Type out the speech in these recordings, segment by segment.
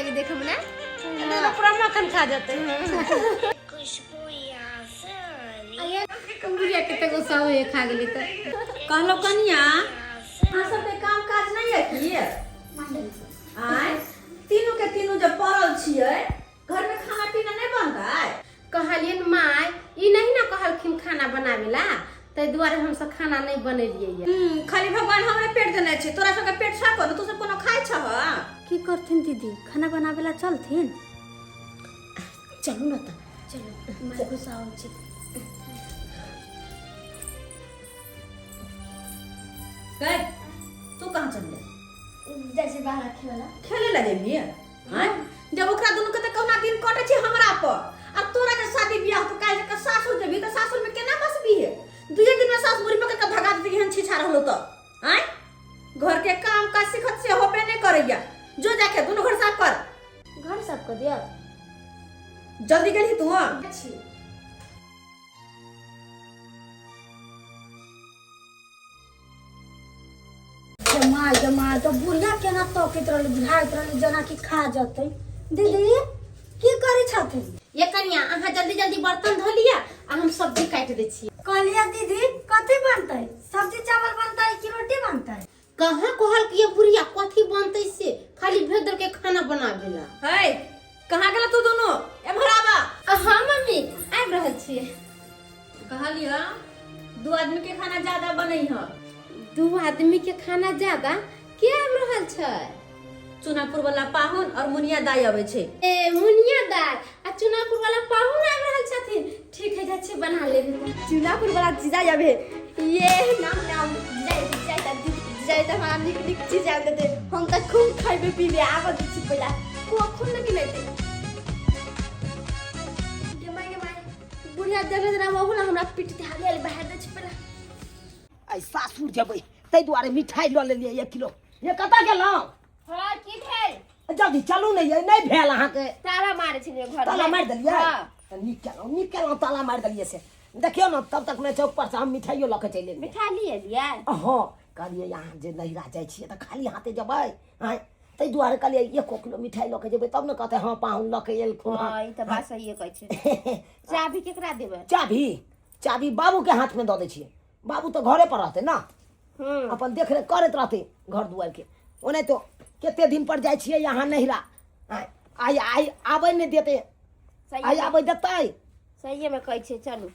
लगी देखो ना मक्खन खा जाते हैं। बुढ़िया कितने गुस्सा हुए खा गई तो कहलो कनिया हां सब के काम काज नहीं है की आय तीनों के तीनों जब पड़ल छिए घर में खाना पीना नहीं बनता है। कहलियन माय ई नहीं ना कहलखिन खाना बनावेला तै दुआरे हम सब खाना नहीं बनेलिए। खाली भगवान हमरे पेट देने छै तोरा सब के पेट साफ कर तू सब कोनो खाइ छह की करथिन दीदी खाना बनावेला चलथिन चलू ना तो चलो मैं गुस्सा हो छी गए तू कहां चल गया जैसे बाहर खेला खेले लगे भी हां जब ओकरा दोनों के त कौना दिन कटे छै हमरा पर अब तोरा के शादी बियाह तो काहे के सासुर देबी त सासुर में केना बसबी है दुए दिन में सास मुरी पकड़ के भगा देती हन छिछा रहलो तो हैं घर के काम का सिखत से होबे नहीं करैया जो जाके दोनों घर साफ कर घर साफ कर दिया जल्दी गेली तू अच्छी जमा तो बुढ़िया केना तोकत रहल बुझाइत रहल जना कि खा जतै दीदी की करै छथिन ये कनिया अहाँ जल्दी जल्दी बर्तन धो लिया आ हम सब्जी काट दे छी। कहलिया दीदी कथी बनतै सब्जी चावल बनतै कि रोटी बनतै कहां कहल कि ये बुढ़िया कथी बनतै से खाली भेद के खाना बनावेला है कहां गेला तू दोनों ए भरावा हां मम्मी आबि रहल छी। कहलिया दो आदमी के खाना ज्यादा बनई ह दो आदमी के खाना ज्यादा के आबि रहल छै चुनापुर वाला पाहुन और मुनिया दाई आवे छै ए मुनिया दाई आ चुनापुर वाला पाहुन आबि रहल छथिन ठीक है जाछे बना लेबे चुनापुर वाला जीजा जाबे ये नाम जाय त हमरा निक चीज आ देते हम त खूब खाइबे पीबे आब छी पहिला खूब न किनैते के माय बुढ़िया जगह जरा बहु ना हमरा पीठ ते हाले बाहर दे छी पहिला आई सासुर जेबै तै दुआरे मिठाई ल लेलिए 1 किलो ये कता गेलौ हां की भेल जल्दी चलू ने ये नहीं भेल अहाँ के ताला मारे छी घर ताला मार देलिए हां निक केलौ ताला मार देलिए से देखियो ना तब तक मैं चौक पर से हम मिठाइयो ल के चले मिठाई लिए लिया हां कहलिए यहाँ जे नहिरा जाय छिए त खाली हाथे जबै हां तै दुआरे कहलिए 1 किलो मिठाई ल के जेबै तब न कहते हां पाहुन ल के एल खो हां ई त बात सही कहै छै चाबी केकरा देबै चाबी बाबू के हाथ में द दे छिए बाबू तो घरे पर रहते ना अपन देख रेख करत रहते घर दुआर के ओने तो केते दिन पर जाय छिए यहाँ नहिरा आई आबै ने देते आई आबै देतै सही में कहै छै चलू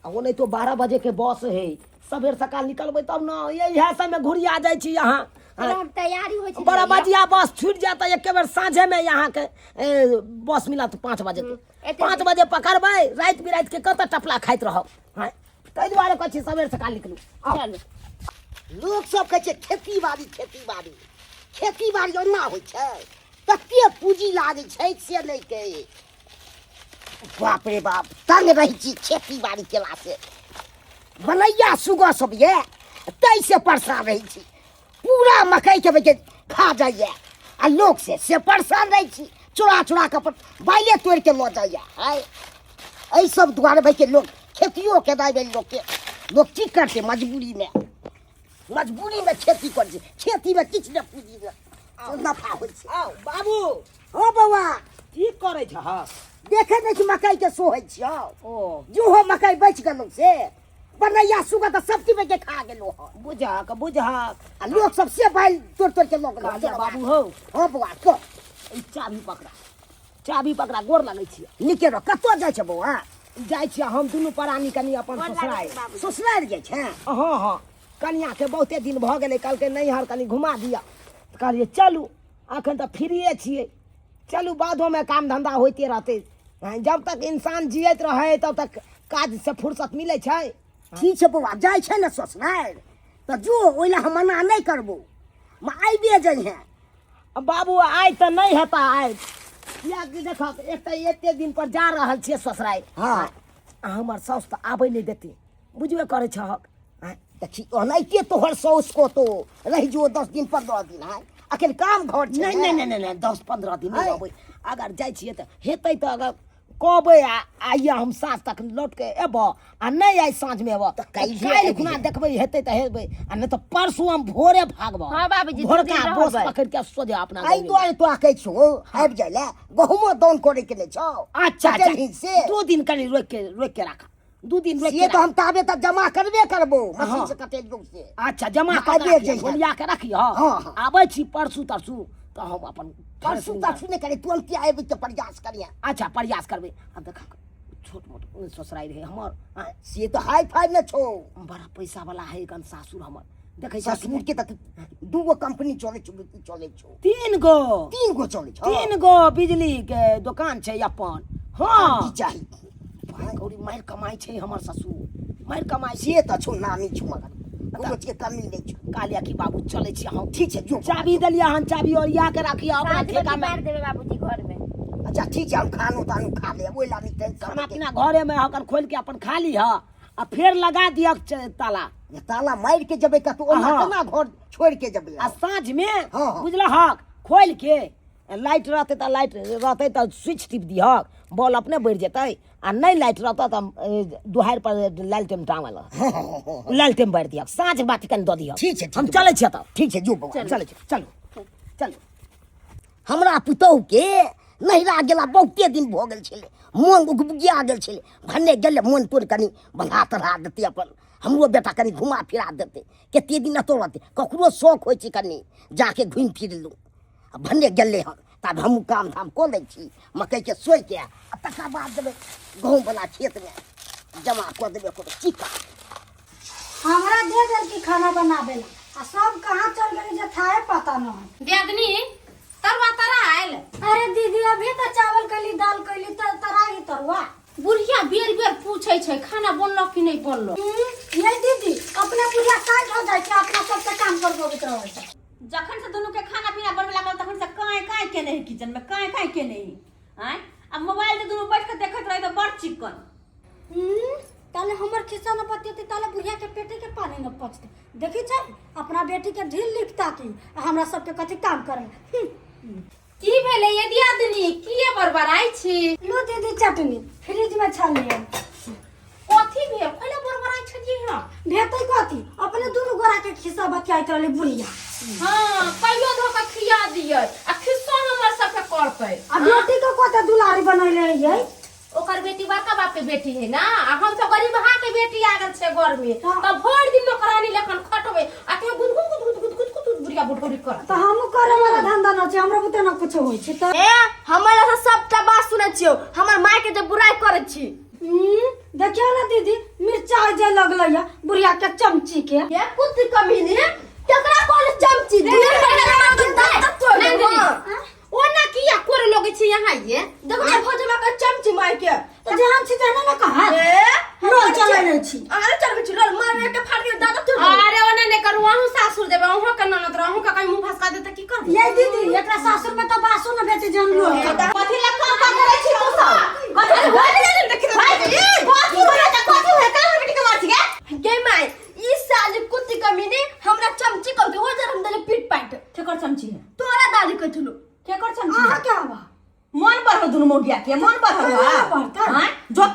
ओने तो 12 बजे के बस है सबेर सकाल निकलबै तब ना यही समय घुरिया जाय छी यहाँ तैयारी होइ छै बड़ा बजिया बस छूट जाता एक बेर साँझे में यहाँ के बस मिलत 5 बजे के 5 बजे पकड़बै रात बिरात के कत टपला खाइत रहब हां तै दुआरे कहै छी सबेर सकाल निकलू चल लोग सब कहै छै खेती बाड़ी ओना होइ छै कते पूंजी लागे छै से नै के बाप रे बाप तंग रही छी खेती बाड़ी केला से बनैया सुगा सब ये तै से परेशान रही छी पूरा मकई के बेके खा जाइए आ लोग से परेशान रही छी चुरा के अपन बाइले तोड़ के ल जाइए ऐ सब दुआरे भाई के लोग खेतियों के दाई लोग की करते मजबूरी में खेती कर खेती में किछ न पूंजी न नफा होइ छै आओ बाबू हो बौआ की करे छ देखे नै छी मकई के सोहै छियो ओ जो हो मकई बेच गेलो से बनैया सुगा त सब चीज के खा गेलो बुझा आ लोग सब से बैल तोड़ के लोग बाबू हो बौआ को चाबी पकड़ा गोर लगै छी निके रो कतो जाय छ बौआ जाय छी हम दुनू प्राणी कनी अपन ससुराल जाय छै हां कनिया के बहुते दिन भ गेलै कल के नैहर कनी घुमा दिया कहलिए चलू अखन त फ्रीए छिए चलू बादो में काम धंधा होते रहते जब तक इंसान जियत रहे तब तक काज से फुर्सत मिले छै ठीक छै बौआ जाय छै न ससुराल त जो ओइला हम मना नहीं करबो म आइबे जाइ है बाबू आइ त नहीं हेता आइ या कि देख एक त एते दिन पर जा रहल छिए ससुराल हां हमर साउस त आबै नहीं देती बुझबे करे छहक देखी ओनाइते तोहर साउस को तो रह जो 10 दिन 15 दिन है अकेले काम घर छै नहीं 10-15 दिन नहीं अबै अगर जाय छिए त हेतै त अगर कहबै आइया हम साँझ तक लौट के एबो आ नहि आइ साँझ में एबो काल्हि खुना देखबै हेतै तऽ हेबै आ नहि तऽ परसू हम भोरे भागबो। हाँ बाबूजी, भोरका दू दिन बस रहबै। पकड़ के सोझे अपना आई दुआरे तो कहै छौ आबि जाइ ले गहुमो दान करे के नै छौ। अच्छा चलही से 2 दिन कनि रोक के राख 2 दिन रोक ये के तो हम ताबे तक जमा करबे करबो हाँ। मशीन से कटेलियो से। अच्छा जमा हाँ, कर आबे जइहे। बोलिया के रखियो। हाँ। आबै छी परसू तरसू तऽ हम अपन परसू तरसू नहीं करे तुरंत आबे के प्रयास करिया। अच्छा प्रयास करबै। अब देखा छोट मोट ससुराल रहे हमर से तो हाई फाई में छौ। बड़ा पैसा वाला है गन सासुर हमर देखै ससुर के तक 2 गो कंपनी चले छौ 3 गो 3 गो चले छौ। 3 गो बिजली के दुकान छै अपन। हाँ की चाही गौरी मार कमाई छै हमर ससुर मार कमाई छै। से त छौ नामी छौ मगर कोनो चीज के कमी नहीं छौ। कालिया की बाबू चले छी हम ठीक है जो चाबी देलिया हन चाबी ओरिया के रखियो अपना साँझ ठेका में में। मार देबे बाबूजी घर में। अच्छा ठीक है हम खानो तानो खा ले ओइ लानी खाना टेंशन पीना घरे में हकन खोल के अपन खा ली हा आ फिर लगा दिया ताला ये ताला मार के जबे का तो ओना हाँ। केना घर छोड़ के जबे। आ साँझ में हाँ। बुझल हक खोल के लाइट रहते तो लाइट रहते तो स्विच टिप दिहक बॉल अपने बढ़ जेतै आ नहीं लाइट रहता तो दुहार पर लालटेन टांगल लालटेन बढ़ दिहक साँझ बाती कन दऽ दिहक। ठीक है, ठीक हम है। चलै छियै तब। ठीक है जो बउआ चलै छी चलू चलू। हमरा पुतहु के नहिरा गेला बहुते दिन भ गेल छलै मोन उगबुगिया गेल छलै भने गेले मोन तोड़ कनी बंधा तढ़ा देते अपन हमरो बेटा कनी घुमा फिरा देते कते दिन तो रहते ककरो शौक होइ छै कनी जाके घुमि फिर लू भने गेले हन तब हम काम धाम कऽ लै छी मकई के सोइ के आ तकर बाद देबै गहूँम वाला खेत में जमा कऽ देबै कोनो चिक्का। हमरा दे देल की खाना बनावे ला आ सब कहाँ चल गए जे थाए पता न है। दियादनी तरवा तरा आयल। अरे दीदी अभी तो चावल कैली दाल कैली तराई तरुआ। बुढ़िया बेर बेर पूछे छै खाना बनलो कि नहीं बनलो। ये दीदी अपना पूरा काट हो जाए छै अपना सबके काम कर देबे रहै छै। जखन से दोनों के खाना पीना बनवे लागल तखन से काय के नहीं किचन में काय के नहीं आय अब मोबाइल से दोनों बैठ के देखत रहे तो बड़ चिकन। ताले हमर खिस्सा न पतिते ताले बुढ़िया के पेटे के पानी न पचते देखी छै अपना बेटी के ढील लिखता की हमरा सबके कथि काम करे। की भेले ये दियादनी किए बरबराई छी? लो दीदी चटनी फ्रिज में छलिए कथी भेल पहले बरबराई छी हम? भेतै कथी अपने दुनु गोरा के खिस्सा बतियाइत रहले बुढ़िया। हां कहियो धोके खिया दियै आ खिस्सा हमर सबके करतै। आ बेटी के कते दुलारी बनैले रहियै। ओकर बेटी बड़का बाप के बेटी है ना आ हम सब गरीब हा के बेटी आ गेल छे घर में हाँ। तब भर दिन नौकरानी लेखन खटबे आ के गुद बुढ़िया बुढ़ौरी कर। तो हमहु करे वाला धंधा न छै हमरा बुते न कुछ होय छै त ए हमरा से सबटा बात सुनै छियो हमर माय के जे बुराई करै छी। देखियो ना दीदी मिर्चाई जे लगलै या बुढ़िया के चमची के ये कुत्ती कमीनी केकरा कहले चमची ओना किया कोर लोगे छी यहां ये देखो ये भोजमा के चमची माय के तो जहां छी जाने ना कहा ए रोल चलै नै छी। अरे चलबे छी रोल मार के फाड़ के दादा तो अरे ओना ने करू अहू सासुर देबे अहू के ननद रहू का कहीं मुंह फसका देता की कर। ये दीदी एकरा सासुर में तो बासो न बेचे जन लोग कथि ला काम करे छी तू सब कथि होय नै देखि कथि होय का बेटी के मार छी गे माय ई साल कुत्ती कमीनी हमरा चमची कर के हो जर हम दले पीट पाट केकर चमची है तोरा दादी कहथुलो केकर चमची आहा है? क्या बा मन पर हो दोनों मोगिया के मन पर हो मन पर कर। हां जो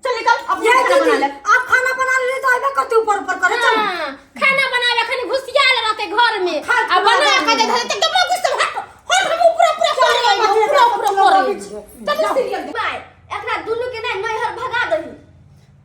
चल निकल अपने ये खाना बना दीदी ले। आप खाना बना ले तो आइबे कते ऊपर ऊपर करे चल हां खाना बनावे खनी घुसियाल रहते घर में आ बना के दे धरे तक तो कुछ सब हट हम पूरा कर तब सीरियल माय एकरा दुनु के नै नैहर भगा दही।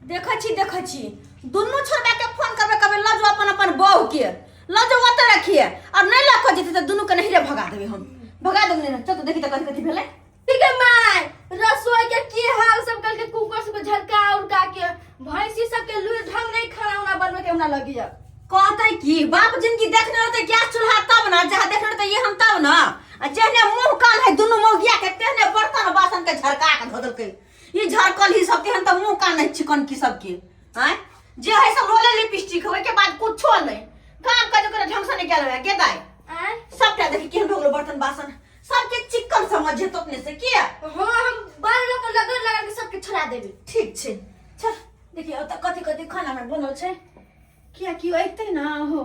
देखै छी दुनु छोड़बा के फोन करबे कबे लजो अपन बहू के लजो ओते रखिए अब नहीं लख जेते त दुनु के नहीं रे भगा देबे हम भगा देबे ना चल तो देखी त कथि भेलै। ठीक है माय रसोई के की हाल सब कल के कुकर से झलका उड़का के भैंसी सब के लुई ढंग नहीं खाना उना बनवे के हमरा लगी है। कहतै की बाप जिनकी देखने रहते गैस चूल्हा तब ना जहाँ देखने रहते ये हम तब ना आ जेहने मुंह कान है दुनु मौगिया के तेहने बर्तन बासन के झरका के धो देलकै ई झरकल ही सब तेहन त मुंह कान है चिकन की सब के हैं जे है सब रोले लिपस्टिक होय के बाद कुछो नहीं काम कर के ढंग से नहीं केल है के दाई सबटा देखी केहन हो गेलो बर्तन बासन सबके चिकन समझे तो अपने से किया। हां हम बाल लोग लगा के सबके छोड़ा देबे। ठीक छे चल देखिए त कथि खाना में बनल छे किया कि अइते ना हो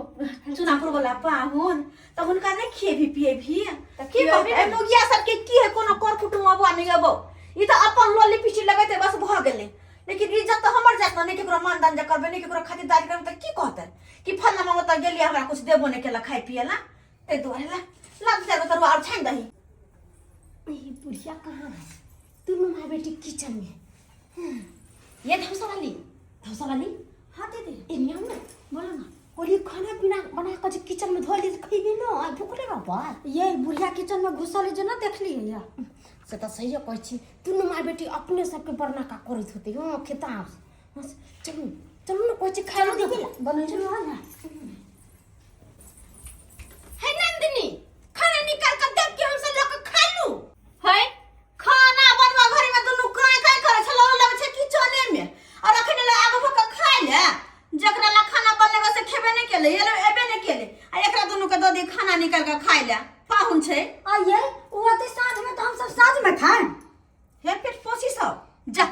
चुनापुर वाला पाहुन त हुनका नहीं खिए भी पिए भी की कहबे मोगिया सबके की है कोनो कर कुटुम अबो नहीं अबो ई तो अपन लोली पीछे लगते बस भ गेले लेकिन इज्जत तो हमर जात नहीं केकरो मानदान जे करबे नहीं केकरो खातिरदारी करबे त की कहते कि फलना मांगो त गेली हमरा कुछ देबो नहीं केला खाई पिए ला ते दुआरे ला लग जाए तो और छान दही ये बुढ़िया कहाँ है? दोनों माँ बेटी किचन में। ये धौसा वाली हाँ दीदी एनिया में बोलो ना और खाना पीना बना कर जो किचन में धो ली खइबे ना आ भूख लगा बात ये बुढ़िया किचन में घुसल जे ना देखली है या से तो सही है कहै छी दोनों माँ बेटी अपने सबके बरना का करत होते हां खेताब चलो ना कहै छी खाना देबे बनै छै ना है नंदिनी खाना निकाल कर देब के हम सब लोग खा लू है खाना बनवा घरे में दुनु काय काय करे छलो लगे छै किचने में और अखन ले आगो भक खाइ ले जकरा ला खाना बनले वसे खेबे नहीं केले ये एबे नहीं केले आ एकरा दुनु के द दी खाना निकाल के खाइ ले पाहुन छै आ ये वो तो साँझ में तो हम सब साँझ में खाएं हे पेट पोसी सब जा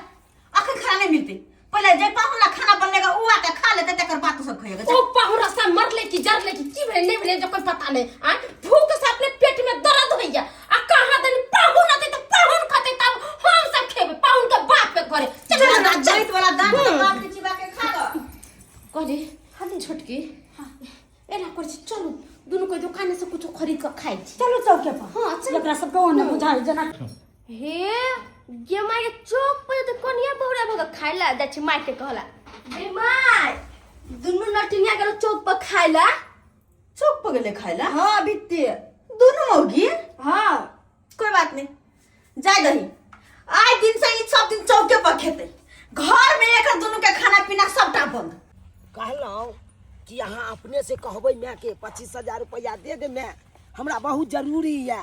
अखन खाना नहीं मिलते पहले जे पाहुन ला खाना बनलेगा उ आके खा लेते तकर बात सब खइएगा ओ पाहुरा सा मरले की जरले की भेले नहीं भेले जो कोई पता नहीं आ भूख से अपने पेट में दर्द होइया आ कहां दनी पाहुन आते तो पाहुन खाते तब हम सब खेबे पाहुन के बाप पे करे चलो ना जरित वाला दान तो बाप के चिबा के खा लो कहले हां छोटकी एला कर चलो दोनों कोई दुकान से कुछ खरीद कर खाई चलो चौके पर हां चल एकरा सब को ने बुझाई जना हे ये मारे चौक पर तो कोनिया बहुरा भग खाइला जा छी मार के कहला ए माय दुनु नटिनिया गेलो चौक पर खाइला चौक पर गेले खाइला हां बित्ते दोनों मौगी हां कोई बात नहीं जाय दही आय दिन से ई सब दिन चौके पर खेते घर में एक दोनों के खाना पीना सबटा बंद कहलौं कि अहाँ अपने से कहबै मैं के 25,000 रुपया दे दे मैं हमरा बहुत जरूरी है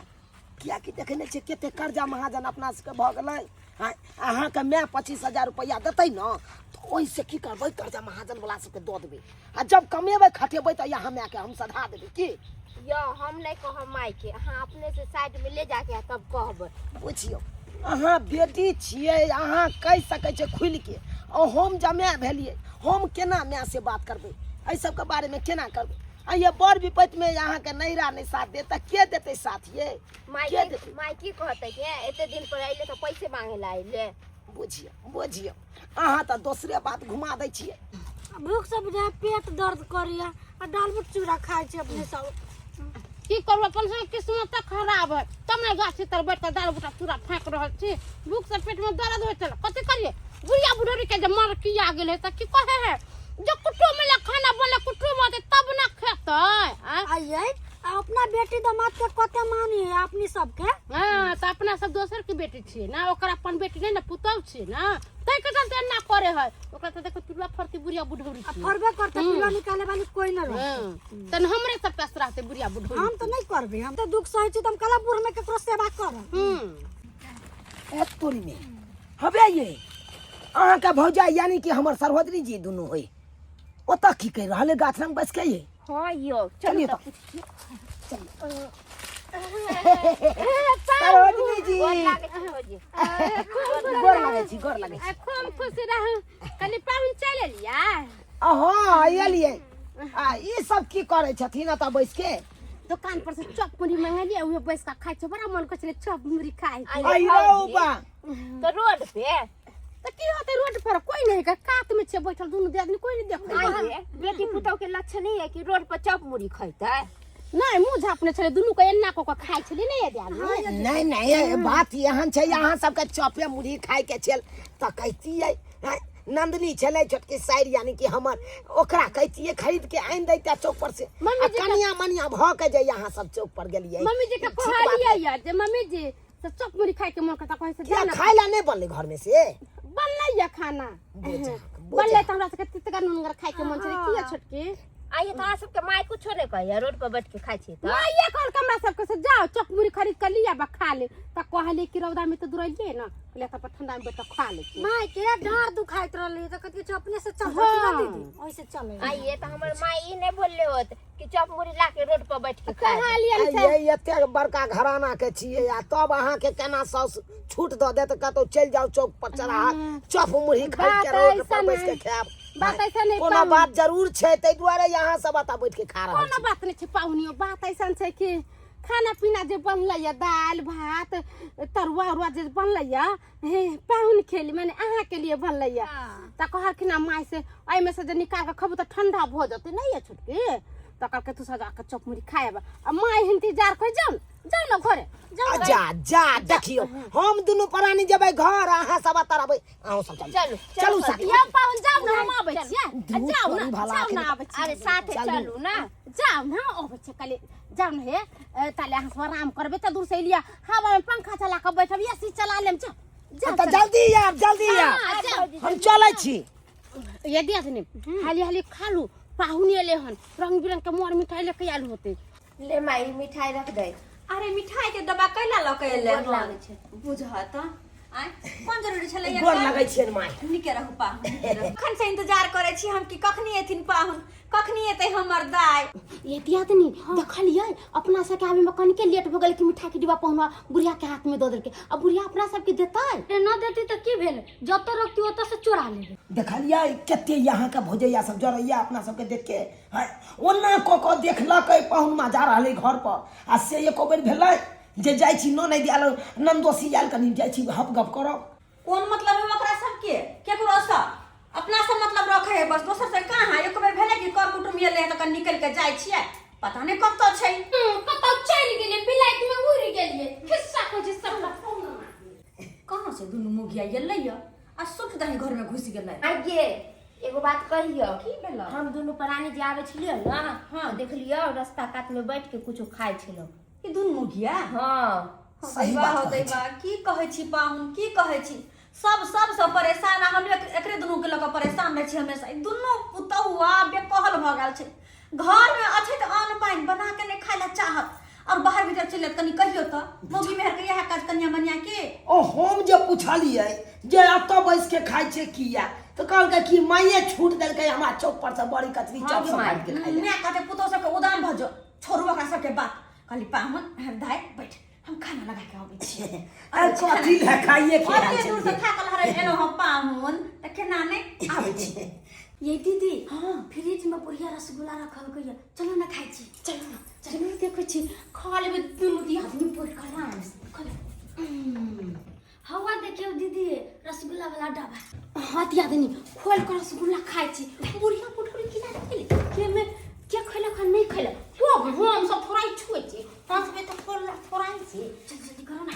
किया कि देखने छे कते कर्जा महाजन अपना सबके भ गेलै अहाँ के मैं 25,000 रुपया देतै न तो ओइ से की करबै कर्जा महाजन वाला सबके दऽ देबै आ जब कमेबै खटेबै त यहाँ मैं के हम सधा देबै की यो हम नहीं कहब माय के हां अपने से साइड में ले जाके तब कहब बुझियो अहाँ बेटी छियै अहाँ कहि सकै छै खुल के और हम जमाय भेलियै हम केना मैं से बात करबै एहि सब के बारे में केना करबै आ ये बड़ विपत्ति में यहाँ के नैरा नहीं साथ दे त के देते साथ ये माय की कहते के एते दिन पर आइले तो पैसे मांगे ला आइले बुझियो अहाँ तो दूसरे बात घुमा दै छियै भूख से बुझा पेट दर्द करिया आ दाल में चूड़ा खाए छै अपने सब की करब अपन से किस्मत खराब है तब ना गाछी तर बैठ के दाल बूटा चूड़ा फेंक रहल छी भूख से पेट में दर्द होय चल कते करिए बुढ़िया बुढ़री के जे मर किया गेले त की कहे है जो कुटुम में खाना बोले कुटुम आते तब ना खेतै आइए अपना बेटी दामाद के कते मानी है अपनी सबके हां त अपना सब दोसर के बेटी छियै ना ओकर अपन बेटी नहीं ना पुतौ छियै ना तै के चलते ना करे है ओकरा त देखो तुला फरती बुढ़िया बुढ़ौरी छी फरबे करते पिला निकाले वाली कोई ना रहे तन हमरे सब पास रहते बुढ़िया बुढ़ौरी हम तो नहीं करबे हम तो दुख सही छी त हम कला बुढ़ में केकरो सेवा करब ए तोरी में हबे ये अहाँ के भौजा यानी कि हमर सरहोदरी जी दुनू होई ओता की कह रहले गाछ रंग बस के ये हां यो चलिए तो सरहोदरी जी गोर लागे छी खूब खुश रहू कनी पाहुन चले लिया हां एलिए आ ई सब की करे छथिन त बैस के दुकान पर से चॉप मुड़ी मंगलिए उहे बैस का खाइ छ बड़ा मन कछले चॉप मुड़ी खाइ आई रो बा तो रोड पे त की होते रोड पर कोई नहीं का कात में छे बैठल दुनु दे आदमी कोई नहीं देखै बेटी पुतौ के लक्षण नहीं है कि रोड पर चॉप मुड़ी खइतै नहीं मुंह झापने छले दुनु के एन्ना को खाइ छले नहीं दे आदमी नहीं बात यहाँ छै यहाँ सबके चॉपे मुढ़ी खाए के छल त कहतियै नंदनी छले छोटकी साइड यानी कि हमर ओकरा कहतियै खरीद के आइन दैता चौक पर से कनिया मनिया भ के जे यहाँ सब चौक पर गेलियै मम्मी जी के कहलियै यार जे मम्मी जी से चॉप मुड़ी खाए के मन करता कहै से क्या खाइला नहीं बनले घर में से बनलै या खाना बनलै त हमरा सबके तितका नूनगर खाए के मन छले किया छोटकी आइए तो सबके माय कुछ नहीं कहिए रोड पर बैठ के खाइ छी त ये कौन कमरा सबके से जाओ चॉप मुड़ी खरीद कर लिया बा खा ले त कहले कि रौदा में तो दुरैले ना ले त ठंडा में बैठ खा ले माय के डार दुखाइत रहली त कथि छ अपने से चल दीदी ओइसे चले आइए तो हमर माय ई नहीं बोलले होत कि चॉप मुड़ी ला के रोड पर बैठ के खा खा लिया ये एते बड़का घराना के छियै आ तब अहाँ के केना सौस छूट द दे त कतो चल जाओ चौक पर चला चॉप मुड़ी खाइ के रोड पर बैठ के खाब बात ऐसा नहीं कोनो बात जरूर छै तै दुआरे यहाँ सब आता बैठ के खा रहल कोनो बात नहीं छै पाहुनियो बात ऐसा छै कि खाना पीना जे बनलै दाल भात तरुआ उरुआ जे बनलै हे पाहुन खेली माने अहाँ के लिए बनलै त कहलखिन माय से एमे से जे निकाल के खबू त ठंडा भ जते नहीं है छुटकी त कहलके तू सजा के चपमुड़ी खाएब आ माय इंतजार कर जाऊ ना घरे जा जा देखियो हम दुनु प्राणी जबै घर अहाँ सब तरबै आउ सब चलू चलू साथ या पाहुन जाऊ ना हम आबै छियै जाऊ ना आबै छियै अरे साथे चलू ना जाऊ ना आबै छियै कले जाऊ ना हे ताले अहाँ सब आराम करबे त दूर से लिया हवा में पंखा चला के बैठब एसी चला लेम त जल्दी यार हम चलै छी ये दिया ने हाली हाली खा लू पाहुन एले हन रंग बिरंग के मोर मिठाई लेके आलू होते ले माई मिठाई रख दे अरे मिठाई के डब्बा कैला लकैले गोर लागै छै बुझत आय कोन जरूरी छले गोर लागै छै माय निके रहू पाहुन कखन से इंतजार करे छी हम कि कखनी एथिन पाहुन कखनी एतै हमर दाय ये दिया तनी देखलिए अपना सब के आवे में कनिके लेट भ गेल कि मिठाई के डिब्बा पहुनवा बुढ़िया के हाथ में दे देलके अब बुढ़िया अपना सब के देतै न देती तो की भेल जत रखती ओत से चोरा लेबे देखलिए कते यहाँ का भोजैया सब जरैया अपना सब के देख के ओना को देखलकै पाहुनमा जा रहलै घर पर आ से एको बेर भेलै जे जाइ छी न नहीं दियाल नंदोसी आयल कनी जाइ छी हप गप करब कोन मतलब है ओकरा सब के केकरो स अपना से मतलब रखे है बस दोसर से कहां एक बेर भेले कि कर कुटुम एले त कन निकल के जाइ छियै पता नहीं कब तो छै कतौ चल गेले बिलाइट में उड़ गेलिए खिस्सा को जे सब फोन कहां से दुनु मुगिया एलै आ सुत दही घर में घुस गेलै आगे एगो बात कहियो की भेल हम दोनों प्राणी जे आवे छलियो ना हाँ। देखलियो रास्ता कात में बैठ के कुछो खाइ छलो ई दुनु मुगिया हां सही बात कहै दैबा की कहै छी पाहुन की कहै छी सब परेशान हम एकरे दुनु के लग परेशान रह छी हमेशा ई दुनु पुतहुआ बेकहल भ गेल छै घर में अच्छे त अन्न पानी बना के नहीं खाइला चाहत और बाहर भीतर चले तनी कहियो त मोगी मेहर के यह काज कन्या मनिया के ओ हम जे पुछलिए जे अत बैस के खाइ छै किया तो कहलकै कि माये छूट देलकै हमरा चौक पर से बड़ी कचरी चप सब काट के खाइ मैं कहते पुतौ सब के उदान भजो छोरू ओकरा सब के बात कहली पाहुन दाय बैठ हम खाना लगा के आबै छी अरे कथी ले खाइए के ओते दूर से थाकल हरे एनो हम पाहुन त केना ने आबै छी ये दीदी हाँ फ्रिज में बढ़िया रसगुल्ला रखल गई चलो ना खाई छी चलो देखो छी खा लेबे दुनु दी आदमी पोट कर हवा देखियो दीदी रसगुल्ला वाला डब्बा हां दिया देनी खोल कर रसगुल्ला खाइ छी बुढ़िया पुटकुरी की ना खेले के में के खैला खा नहीं खैला हो हम सब थोड़ा ही छुए छी पांच बजे तक थोड़ा ही छी जल्दी करो ना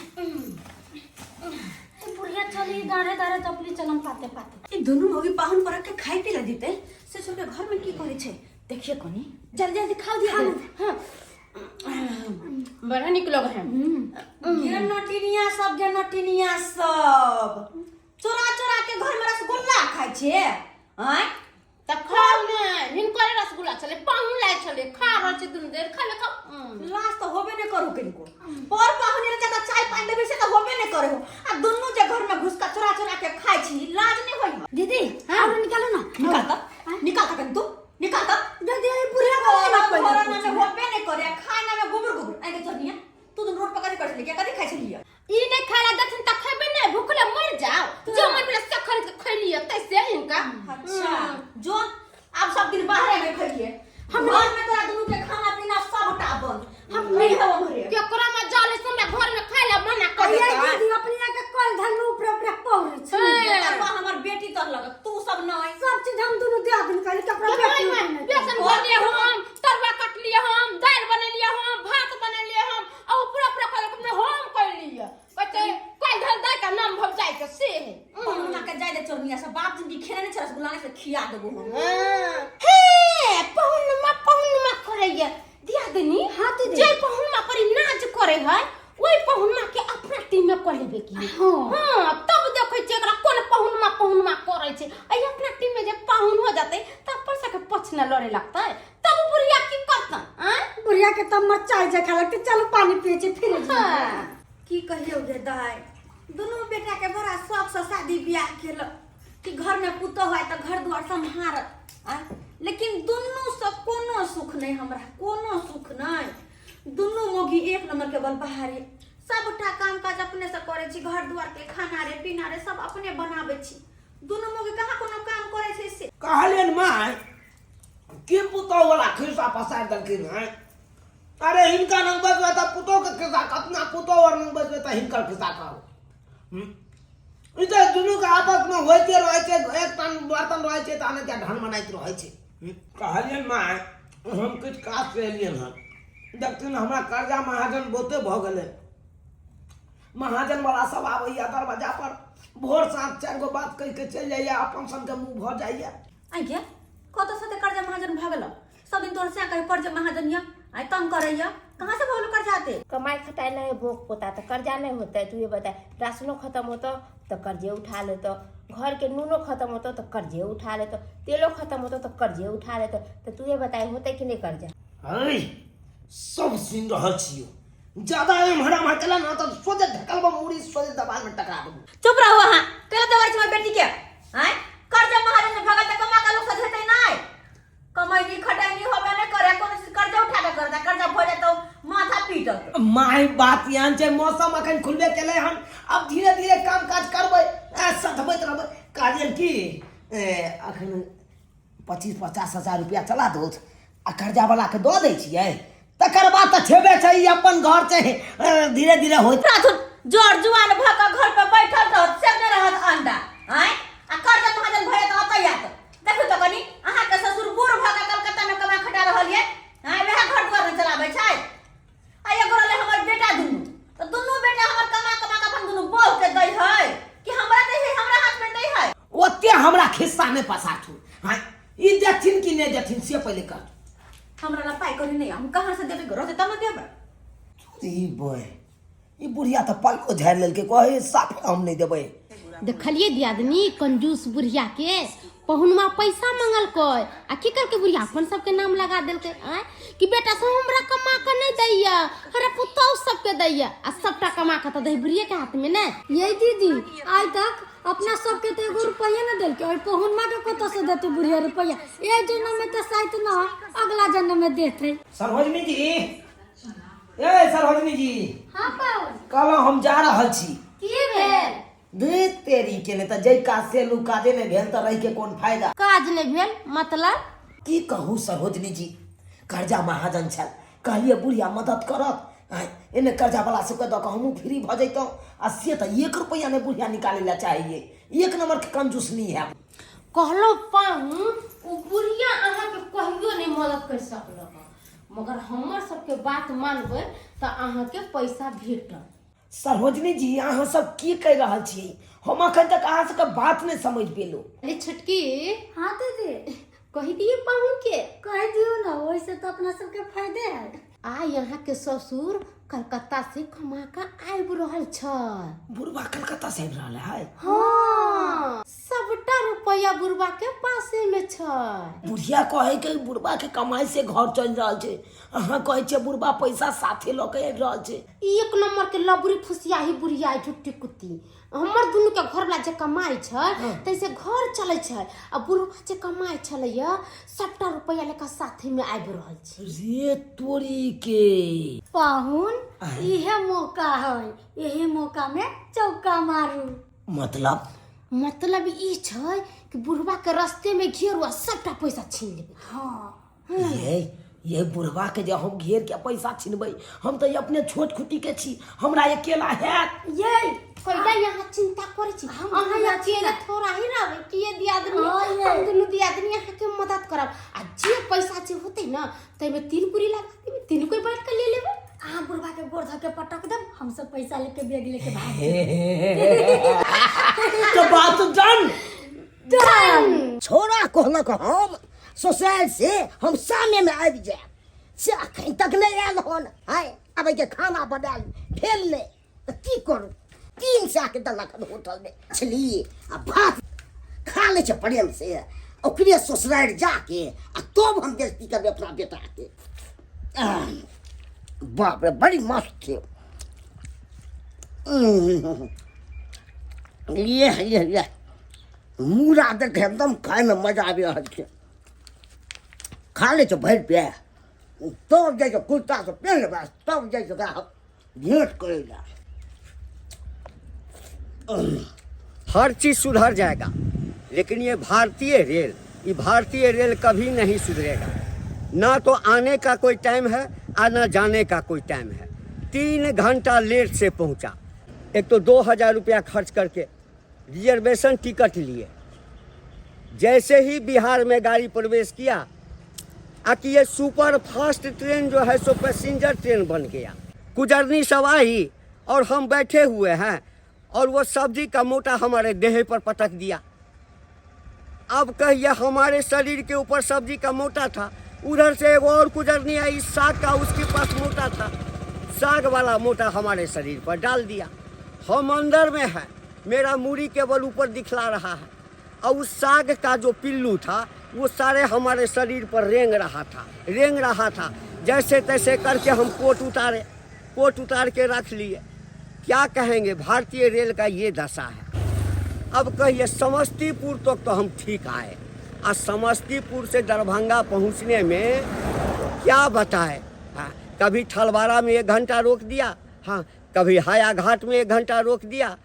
तो बढ़िया चली दारे दारे तपली चलम पाते पाते ई दुनु मोगी पाहुन पर के खाइ पिला दिते से छोड़ के घर में की करे छै देखिए कोनी जल्दी जल्दी खा दिया हां बड़ा निक लग है गे नटिनिया सब चोरा के घर में रसगुल्ला खाइ छै आय त खाओ ने हिनकर रसगुल्ला चले पाहुन लाय चले खा रहल छै दुनु देर खा ले खा लाज तो होबे ने करू किनको पर पाहुन रे ज्यादा चाय पानी देबे से तो होबे ने करे हो आ दुनु जे घर में घुस के चोरा के खाइ छी लाज नहीं होई दीदी और निकालो ना निकाल तक तू निकाल तक दीदी अरे बुढ़िया को कोरोना में होबे ने करे खाना में गुबुर आगे चलिए तू तो रोड पकड़ कर चली क्या कथि खाइ छलिए ई नहीं खाला दक्षिण तक खेबे नहीं भूखले मर जाओ जो मन में से खरीद के खैलिए तैसे इनका अच्छा जो आप सब दिन बाहर में खाइए हम घर में तोरा दुनु के खाना पीना सबटा बंद हम नहीं हो मरे केकरा में जाले से हमरा घर में खाइला मना कर ये देता दीदी अपनी के कल धन ऊपर ऊपर पौरे छी करवा हमर बेटी तर लग तू सब नहीं सब चीज हम दोनों दे दिन काली कपड़ा बेसन भर लिए हम तरुआ काट लिए हम दाल बना लिए हम भात बना लिए हम और पूरा पूरा कर हम कर लिए बच्चे कल धर दाई का नाम भव जाए के से पहुना के जाय दे चोरनिया सब बाप जिंदगी खेने नहीं छरस गुलाने से खिया देबो हम हे पहुनमा करैया दिया देनी हां दीदी जे पहुनमा पर नाच करे है ओई पहुनमा के अपना टीम में कर लेबे की हां तब देखै छै एकरा कोन पहुनमा करे छै आई अपना टीम में जे पाहुन हो जाते तब पर से के पछना लड़े लगता है तब बुढ़िया की करता हैं बुढ़िया के तब मचाई जे खा लगते चलो पानी पिए छी फिर की कहियो गे दाई दोनों बेटा के बड़ा शौक से शादी ब्याह केल कि घर में पुतो है त घर द्वार संभारत लेकिन दोनों से कोनो सुख नहीं हमरा कोनो सुख नहीं दोनों मोगी एक नंबर के बल बहारे सबटा काम काज अपने से करे छी घर द्वार के खाना रे पीना रे सब अपने बनावे छी दोनों मोगी कहाँ कोनो काम करे छै से कहलियन माय के पुतौ वाला खिस्सा पसार देलखिन हैं अरे हिनका नंग बजबे त पुतो के खिसा अपना पुतो और नंग बजबे त हिनकर खिसा कहो ई त दुनु के आपस में होइते रहै छै एक टन बर्तन रहै छै त आने त्या ढन बनाइत रहै छै कहलियन माय हम किछ काज से एलियन हन देखथिन हमरा कर्जा महाजन बहुते भ गेलै महाजन वाला सब आबैया दरवाजा पर भोर साँझ 4 गो बात कह के चल जाइया अपन सन के मुंह भ जाइया आई गे कत से कर्जा महाजन भ गेल सब दिन तोर से कहे कर्जा महाजन या आई तंग करैया कहां से भोलो कर्जाते कमाई खटाई नहीं भोग पोता तो कर्जा नहीं होता है। तू ये बता, राशनो खत्म होता तो कर्जे उठा लेते, घर के नूनो खत्म होता तो कर्जे उठा लेते, तेलो खत्म होता तो कर्जे उठा लेते। तो तू ये बताए होते कि नहीं कर्जा? अरे सब सुन रहल छियो ज्यादा हमरा मारला ना तो सोजे ढकलबा मुड़ी सोजे दबाल में टकरा देबो। चुप रहो हां केला दवाई छ बेटी के हैं कर्जा महाजन से भगत कमा का लोग से हेतै नहीं कमाई नहीं खटाई नहीं होबे नहीं करे कोनो चीज कर्जा उठा के करदा कर्जा भ जाय तो माथा पीटत। माय बात यान छै मौसम अखन खुलबे केले हम अब धीरे धीरे काम काज करबै सधबैत रहबै काजल की अखन 25-50 हजार रुपया चला दो आ कर्जा वाला के दऽ दै छियै तकर बाद त छेबे छै अपन घर छै धीरे धीरे होइत राथुन जोर जुआन भका घर पे बैठल रहत से न रहत अंडा हैं आ कर्जा महाजन भय त अतै आत देखु त कनी अहाँ के ससुर बूढ़ भका कलकत्ता में कमा खटा रहल ये हैं वह घर द्वार में चलाबै छै आ एगो रहले हमर बेटा दुनु त दुनु बेटा हमर कमा कमा के अपन दुनु बहु के दै है कि हमरा दे है हमरा हाथ में दै है ओते हमरा खिस्सा में पसाठू हां ई जथिन कि नै जथिन से पहिले कर हमरा ला पाई करी नहीं हम कहां से देबे घर से तब देबे ई बॉय ई बुढ़िया त पलको झाड़ लेलके कहे साफ हम नहीं देबै। देखलिए दियादनी कंजूस बुढ़िया के पहुनमा पैसा मंगल कोय आ की करके बुढ़िया अपन सबके नाम लगा देलके आ कि बेटा सब हमरा कमा के नहीं दैया अरे पुतौ सबके दैया आ सबटा कमा के त दे बुढ़िया के हाथ में ने। ये दीदी आज तक अपना सबके तो 1 रुपया न देलके और पहुनमा के कत से देते बुढ़िया रुपया ए जन्म में तो शायद न अगला जन्म में देते। सरोजनी जी ए सरोजनी जी हां पाऊ कल हम जा रहल छी की भेल दे तेरी के ने त जई काज से लू काजे ने भेल त रही के कोन फायदा काज नहीं भेल मतलब की कहूँ सरोजनी जी कर्जा महाजन छल कहलिए बुढ़िया मदद करत इन्हें कर्जा वाला से कह दो हमहू फ्री भ जैतौ आ से त 1 रुपया ने बुढ़िया निकाले ला चाहिए एक नंबर के कंजूस नहीं है। कहलो पाऊ ओ बुढ़िया अहाँ के कहियो नहीं मदद कर सकल मगर हमर सबके बात मानबै त अहाँ के पैसा भेटत। सरोजनी जी अहाँ सब की कह रहल छी हम अखन तक अहाँ सबके बात नहीं समझ पेलो। अरे छटकी हां दीदी कह दिए पाऊ के कह दियो ना वैसे तो अपना सबके फायदे है। आ यहाँ के ससुर कलकत्ता से कमा के आबि रहल छ। बुढ़वा कलकत्ता से आबि रहल है हाँ सबटा रुपया बुढ़वा के पासे में छ। बुढ़िया कहे के बुढ़वा के कमाई से घर चल रहल छै अहाँ कहे छे बुढ़वा पैसा साथे ल के आबि रहल छै। एक नंबर के लबरी फुसिया ही बुढ़िया झुट्टी कुत्ती हमर दुनु के घर वाला जे कमाई छ तैसे घर चले छै आ बुढ़वा जे कमाई छलैया सबटा रुपया लेकर साथे में आबि रहल छै। रे तोरी के पाहुन इहे मौका है यही मौका में चौका मारू। मतलब ई छै कि बुढ़वा के रास्ते में घेरू आ सबटा पैसा छीन लेबै। हाँ ये बुढ़वा के जे हम घेर के पैसा छीनबै हम तो अपने छोट खुटी के छी हमरा अकेला हैत ये कोइला यहाँ चिंता करे छी अहाँ या अकेले थोड़ा ही रहबै कि ये दियादनी हम दुनु दियादनी यहाँ के मदद करब आ जे पैसा जे होते ना तै में 3 कुरी लगा देबै 3 कोई बांट के ले लेबै अहाँ बुढ़वा के गोड़ धके पटक देब हम सब पैसा लेके बैग लेके भाग तो बात डन। छोरा कहलक हम सोसाइटी से हम सामने में आबि जाए से अखन तक नहीं आयल हन है अब के खाना बनाल फेल ले तो की करू 3 सौ के दलक होटल में छलिए आ भात खा ले छै प्रेम से ओकरे ससुराल जाके आ तब हम बेइज्जती करबे अपना बेटा के। बाप रे बड़ी मस्त थे ये मूड़ा देख एकदम खाए में मजा आबि रहल छै खा ले छो भरि पे तब जाइ छो कुर्ता से पहन ले बस तब जाइ छो भेंट करे ला। हर चीज सुधर जाएगा लेकिन ये भारतीय रेल कभी नहीं सुधरेगा। ना तो आने का कोई टाइम है आना जाने का कोई टाइम है। 3 घंटा लेट से पहुंचा। एक तो 2000 रुपया खर्च करके रिजर्वेशन टिकट लिए। जैसे ही बिहार में गाड़ी प्रवेश किया कि ये सुपर फास्ट ट्रेन जो है सो पैसेंजर ट्रेन बन गया। गुजरनी सब आई और हम बैठे हुए हैं और वो सब्जी का मोटा हमारे देह पर पटक दिया। अब कहिए हमारे शरीर के ऊपर सब्जी का मोटा था, उधर से एक और गुजरनी आई साग का, उसके पास मोटा था, साग वाला मोटा हमारे शरीर पर डाल दिया। हम अंदर में है, मेरा मूड़ी केवल ऊपर दिखला रहा है और उस साग का जो पिल्लू था वो सारे हमारे शरीर पर रेंग रहा था। जैसे तैसे करके हम कोट उतार के रख लिए। क्या कहेंगे, भारतीय रेल का ये दशा है। अब कहिए समस्तीपुर तक तो हम ठीक आए और समस्तीपुर से दरभंगा पहुंचने में क्या बताए, हाँ, कभी ठलवाड़ा में 1 घंटा रोक दिया, हाँ, कभी हाया घाट में 1 घंटा रोक दिया।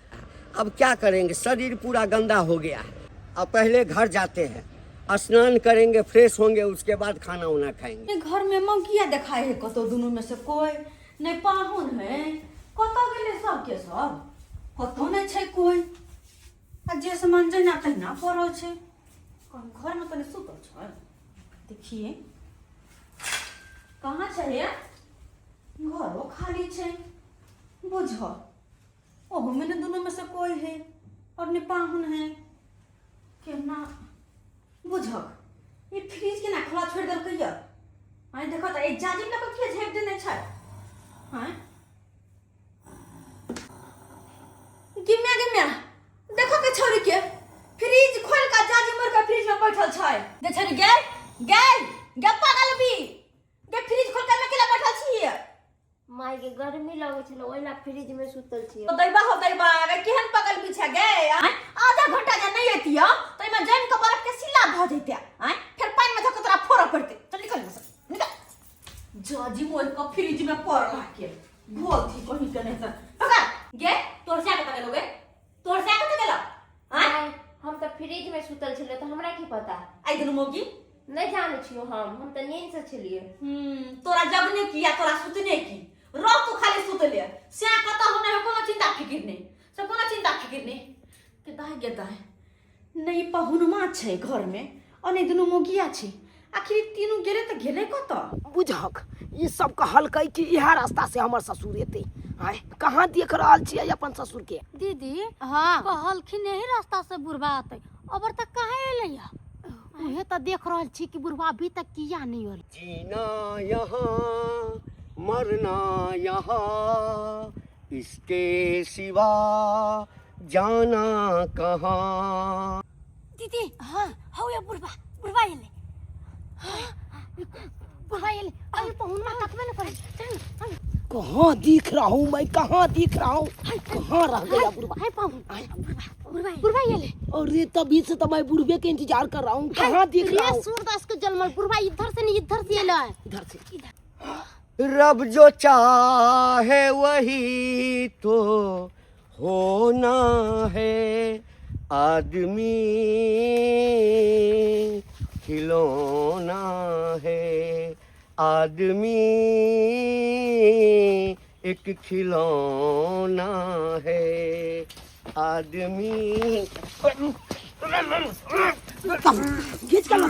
अब क्या करेंगे, शरीर पूरा गंदा हो गया है। अब पहले घर जाते हैं, स्नान करेंगे, फ्रेश होंगे, उसके बाद खाना उना खाएंगे। घर में मौगिया देखाई है कतो, दोनों में से कोई नहीं पाहुन है, कतो गेले सबके सब, कतो नहीं छै कोई। आ जे सामान जना तहिना पड़ल छै, घर में तने सुतल छै। देखिए कहाँ छै ये, घरो खाली छै, बुझ ओहो में ने दोनों में से कोई है और ने पाहुन है केना बुझक। ये फ्रिज के ना खुला छोड़ दल कहिया, आई देखो त एक जाजिम ना के झेप देने छै। हां गिम्या देखो के छोरी के फ्रिज खोल का जाजिम मर के फ्रिज में बैठल छै। दे छोरी गे पागल भी गे, फ्रिज खोल के में केला बैठल छिए। माय के गर्मी लगे छलो ओइला फ्रिज में सुतल छी। तो दैबा गे केहन पागल बिछा गे, आधा घंटा जे नहीं एतिया तो इमे जम के बर्फ के सिला भ जैते, हैं फिर पानी में धक तोरा फोड़ पड़ते। चल निकल निकल जाजी मोल का फ्रिज में पड़ रहा के बहुत ही कहीं के नहीं सर पकड़ गे। तोर से के तगलो गे, तोर से के तगलो, हैं हम तो फ्रिज में सुतल छले तो हमरा की पता। आई दुनु मोगी नहीं जाने छियो, हम तो नींद से छलिए। तोरा जगने की या तोरा सुतने की, रो तू खाली सुतले से कत होने कोनो चिंता फिकिर नहीं, सब कोनो चिंता फिकिर नहीं के दाय नहीं पहुनमा छै घर में और नहीं दुनु मोगिया छै। आखिर तीनों गेले तो गेले कत बुझक ये सब कहल कई कि यह रास्ता से हमर ससुर एते। आय कहाँ देख रहल छियै अपन ससुर के। दीदी हाँ कहलखिन यही रास्ता से बुढ़वा आते, अब तक कहाँ एलैया? उहे तो देख रहल छी कि बुढ़वा अभी तक किया नहीं होल। जीना यहाँ मरना यहाँ, इसके सिवा जाना कहाँ। दीदी हाँ हो या बुढ़वा एले, बुढ़वा एले। अरे पहुन में तकबे न करे। चल कहाँ दिख रहा हूँ मैं, कहाँ दिख रहा हूँ, कहाँ रह गया बुढ़वा? हाय पहुन बुढ़वा एले। अरे तभी से तो मैं बुढ़वे के इंतजार कर रहा हूँ, कहाँ दिख रहा हूँ? सूरदास के जन्म बुढ़वा इधर से नहीं इधर से एले, इधर से। रब जो चाहे वही तो होना है, आदमी खिलौना है, आदमी एक खिलौना है, आदमी। खींच कर लो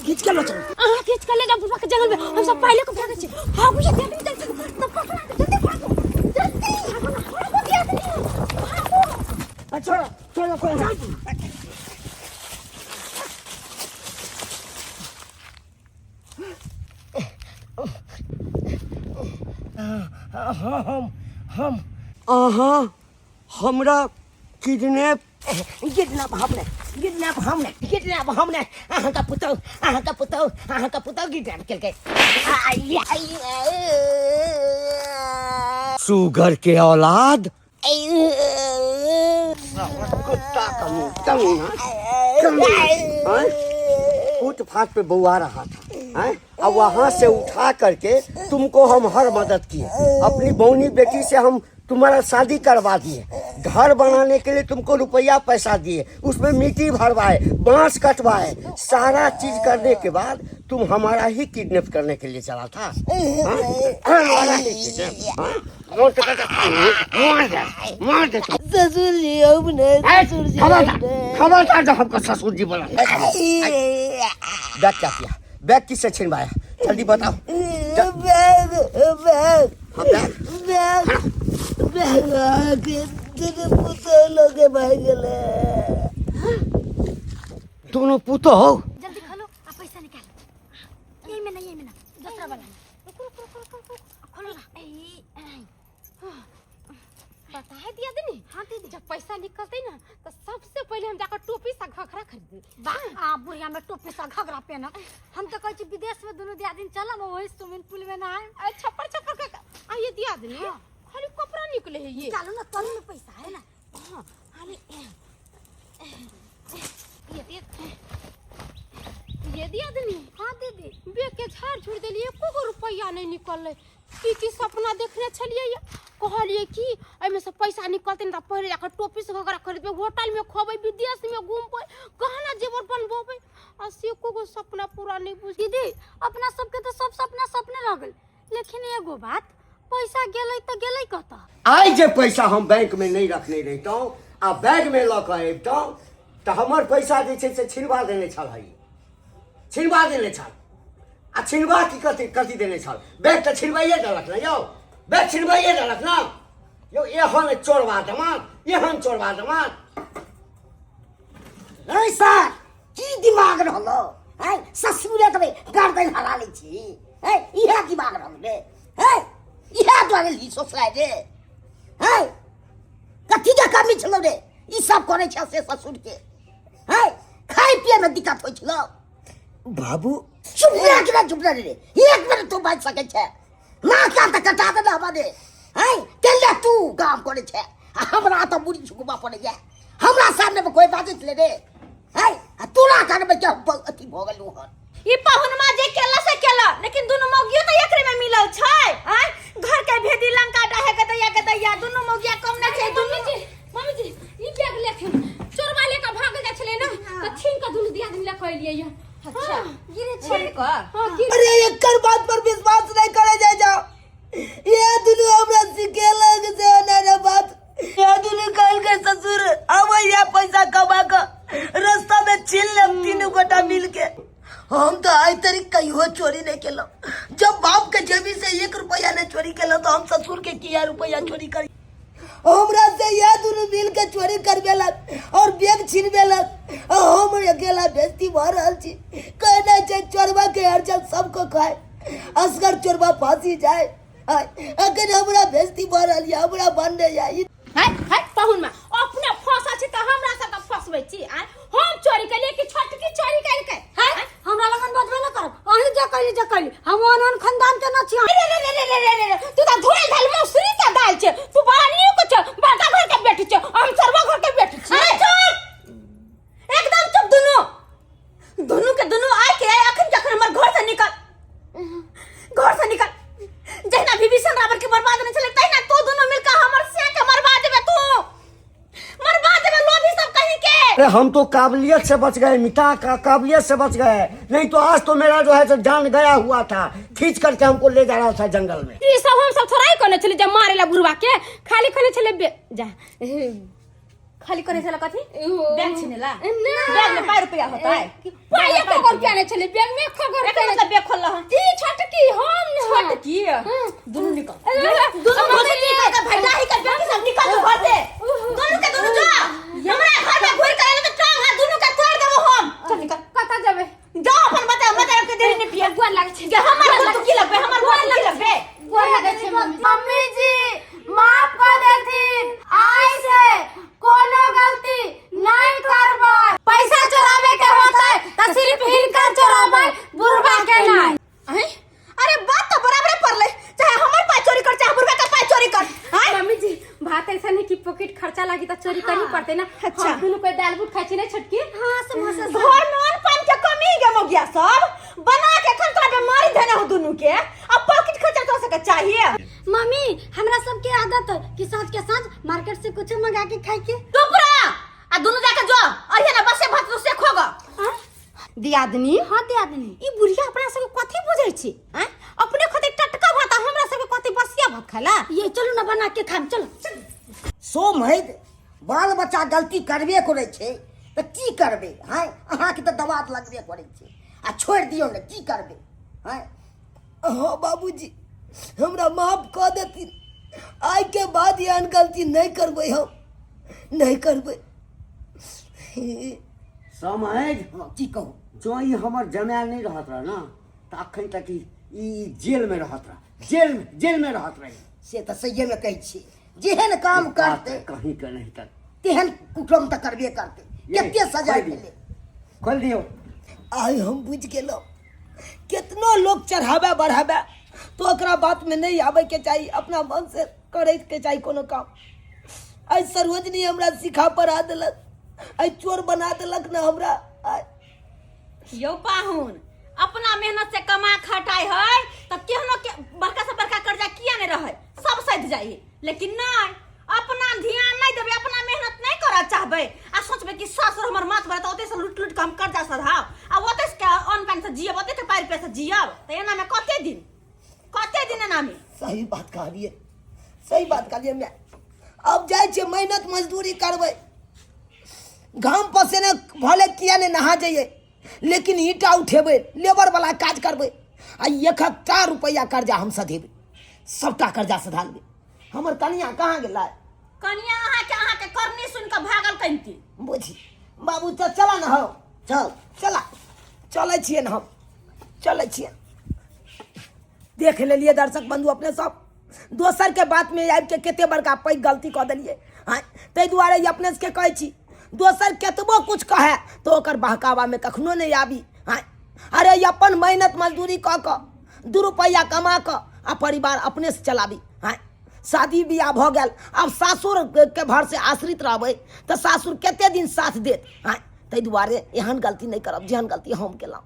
खींच कर ले जा बुढ़वा के जंगल में। हम सब पहले को भागे छे। हां मुझे जल्दी छोड़ो कोई हम हमरा किडनैप हमने अहाँ का पुतौ किडनैप केलकै। सुगर के औलाद, कुत्ता फूट फाट पे बुआ रहा था, अब वहाँ से उठा करके तुमको हम हर मदद किए। अपनी बौनी बेटी से हम तुम्हारा शादी करवा दिए, घर बनाने के लिए तुमको रुपया पैसा दिए, उसमें मिट्टी भरवाए, बांस कटवाए, सारा चीज करने के बाद तुम हमारा ही किडनैप करने के लिए चला था? हमारा ही kidnap, हाँ? मार दे ससुर जी अब नहीं, ससुर जी खबरदार जब हमको ससुर जी बोला। बैग क्या किया? बैग किससे छिनवाया? जल्दी बताओ। बैग बैग हाँ, बैग बैग आके तेरे पुतौ लोगे भाग गेले। दोनों पुतो हो? जल्दी खोलो आ पैसा निकालो। यही में ना दूसरा वाला में। खोलो ना। पता है दिया दीदी? हाँ दीदी, जब पैसा निकलते ना तो सबसे पहले हम जाकर टोपी सा घघरा खरीदे। आ बुढ़िया में टोपी सा घघरा पहना। हम तो कहै छी विदेश में दोनों दियादिन चला ना वही स्विमिंग पूल में नहाए। छप्पर छप्पर का ये दिया दीदी, खाली कपड़ा निकले है ये। निकालो ना, तन में पैसा है ना। हाँ, खाली ये दिया दीदी। हाँ दीदी। बेग के झाड़ झुड़ दिलिए, एको रुपया नहीं निकल। की सपना देखने चलिए, कहलिए कि एमे से पैसा निकलते ना पहले जाकर टोपी से घघरा खरीदबे, होटल में खबै, विदेश में घूमबै, गहना जेवर बनबोबै। आ से एको सपना पूरा नहीं बुझ। दीदी अपना सबके तो सब सपना सपने रह गेल, लेकिन एगो बात, पैसा गेलै तो गेलै कता। आई जे पैसा हम बैंक में नहीं रखने रहता हूँ आ बैग में लऽ कऽ अबितौं तो हमार पैसा जे छै से छिनवा देने छल। छिनवा देने छल आ छिनवा की कथी देने छल? बैग तो छिनवाइए देलक ना यौ, बैग छिनवाइए देलक ना यौ। एहन चोरबा दमाद, एहन चोरबा दमाद। ऐसा की दिमाग रहलो है? ससुरे के गर्दन हरा लै छी है? इहे दिमाग रहलो रे है? इहे द्वारे ली सोचले रे है? कथी के कमी छलो रे? ई सब करे छ से ससुर के है? खाए पिए में दिक्कत होय छलो। बाबू चुप रह रे, एक मिनट तू बाज सके छे ना? क्या त कटा दे ना हमने है? केले तू काम करे छे, हमरा तो बुरी छुकबा पड़े है। हमरा सामने में कोई बाजित ले रे है? तोरा घर में क्या अथी भ गेलू हन? ई पाहुनमा जे केला से केला, लेकिन दुनु मौगियो तो एकरे में मिलल छै। हैं घर के भेदी लंका डाहे के दैया दुनु मौगिया कम न छै। दुनु मम्मी जी ई बैग लेके चोरवा लेके भाग जा छले ना, तो छीन के दुनु दिया दिन लेके एलिए ये। अच्छा गिरे छेड़ का। अरे एकर बात पर विश्वास नहीं करे जाए जाओ। ये दुनु हमरा सिखेलक से ना बात। ये दुनु कल के ससुर आवैया पैसा कमा के रास्ता में छीन ले तीनों गोटा मिल के। हम तो आज तक कहियो चोरी नहीं केलो। जब बाप के जेबी से 1 रुपया ने चोरी केलो तो हम ससुर के किया रुपया चोरी करी? हमरा से ये दुनु मिल के चोरी करबेलक और बैग छीनबेलक। हम अकेला बेइज्जती भ रहल छी। कहना छै चोरबा के हरजन सबको खाए, असगर चोरबा फांसी जाए। अगर हमरा बेइज्जती भ रहल है, हमरा बनने जाई है पाहुनमा अपने फंसा छी त हमरा सब के फसबै छी। हम चोरी कलिए कि छोटकी चोरी कइल के? है हमरा लगन बजबे न कर। अही जा कहली हम अनन खानदान के न छी। रे तू त धोल धाल मौसरी का दाल छे, तू बानियो को छ, बड़का घर के बेटी छे, हम सरवा घर के बेटी छी। अरे चुप, एकदम चुप। दुनु के दुनु आइ के अखन जखन हमर घर से निकल जहिना विभीषण रावण के बर्बाद नहीं चले, तहिना तो दुनु मिलकर हमर से के मरवा देबे। तू मरवा देबे लोभी सब कहीं के। अरे हम तो काबिलियत से बच गए, मिटा का काबिलियत से बच गए, नहीं तो आज तो मेरा जो है तो जान गया हुआ था। खींच करके हमको ले जा रहा था जंगल में। ई सब हम सब थोड़ा ही करने चले जब मारेला बुढ़वा के, खाली खाली चले जा खाली करे चला कथी? बैंक छीनेला? ना। बैग में 5 रुपया होता है। पाया को रुपया नहीं चले बैग में खबर एकर मतलब बैग खोल रहा। ई छोटकी हम न छोटकी दुनु निकल। दुनु मुझे निकल के भैया ही कर बेटी सब निकल तो घर से। दुनु के दुनु जा। हमरा घर में घुर के तो टांग हाथ दुनु के तोड़ देबो हम। चल निकल। कता जाबे? जाओ अपन बता के देरी नहीं पिया। गोर लागे छे। जे हमर तो की लगबे, हमर गोर की लगबे? गोर लागे छे मम्मी जी माफ कर देथिन, आई से कोनो गलती नहीं करबै। पैसा चोरावे के होतै त सिर्फ हिनका चोराबै, बुढ़वा के नहीं। अरे बात तो बराबर पड़ले, चाहे हमर पास चोरी कर चाहे बुढ़वा का पास चोरी कर। मम्मी जी बात ऐसा नहीं कि पॉकेट खर्चा लगी तो चोरी करनी पड़ते ना। अच्छा। हम दोनों कोई दाल बूट खाई छी नहीं छटकी। हां समोसा घर में अन्न पान के कमी गम गया सब बना के खंतरा बीमारी देना हो दोनों के। अब पॉकेट खर्चा तो सके चाहिए। मम्मी हमरा सबके आदत है कि साँझ के साँझ मार्केट से कुछ मंगा के खाए के। टुकड़ा आ दोनों जाके जो अहिया ना बसे भात से खोगा। दियादनी हाँ दियादनी ई बुढ़िया अपना सब कथी बुझै छी हैं अपने खते टटका भात हमरा सब कथी बसिया भात खाला ये चलू ना बना के खाम चलो सोम है बाल बच्चा गलती करबे करे छे तो की करबे हैं अहाँ के तो दबाव लगबे करे छे आ छोड़ दियो ने की करबे हैं हाँ बाबूजी हमरा माफ कर देती आज के बाद ये गलती नहीं करबे हम नहीं करबे समझ हाँ, की कहूँ जो ही हमर जमाल नहीं रहत रहा ना तो अखन तक ई जेल में रहत रहा जेल में रहत रही से तो सही में कहै छी जेहन काम करते कहीं का नहीं तक तेहन कुटुम तो करबे करते केते सजा मिले खोल दियो आई हम बुझ गेलो कितना लोग चढ़ावे बढ़ावे तो ओकरा बात में नहीं आवे के चाहिए अपना मन से करे के चाहिए कोनो काम आई सरोजनी हमरा सिखा पढ़ा देलक आई चोर बना देलक ना हमरा यो पाहुन अपना मेहनत से कमा खटाई है तो केहनो के बड़का से बड़का कर्जा किया नहीं रहे सब सध जाइए लेकिन नहीं अपना ध्यान नहीं देबे अपना मेहनत नहीं करा चाहबे आ सोचबे कि सासुर हमर माथ भरे तो ओते से लूट लूट काम कर्जा सधाव आ ओते से अन पानी से जियब ओते के पैर पे से जियब तो एना में कते दिन एना में सही बात कहलिए मैं अब जाए छे मेहनत मजदूरी करबे घाम पसीने भले किया ने नहा जाइए लेकिन ईटा उठेबे लेबर वाला काज करबे आ 1000 रुपया कर्जा हम सधेबे सबटा कर्जा सधा लेबे हमर कनिया कहाँ गेला कनिया अहाँ के करनी सुन के भागल कहिती बुझी बाबू तो चला ना हो चला चले छिए ना हम चले छिए देख लेलिए दर्शक बंधु अपने सब दोसर के बात में आबि के केते बड़का पैघ गलती कऽ देलिए हाँ ताहि दुआरे अपने के कहै छी दोसर केतबो कुछ कहे तो ओकर बहकावा में कखनो नहीं आबी हाँ अरे अपन मेहनत मजदूरी कऽ कऽ 2 रुपया कमा कऽ आ परिवार अपने से चलाबी हाँ शादी बियाह भ गेल अब सासुर के भर से आश्रित रहबै तो सासुर केते दिन साथ देत हाँ ताहि दुआरे एहन गलती नहीं करब जेहन गलती हम केलहुँ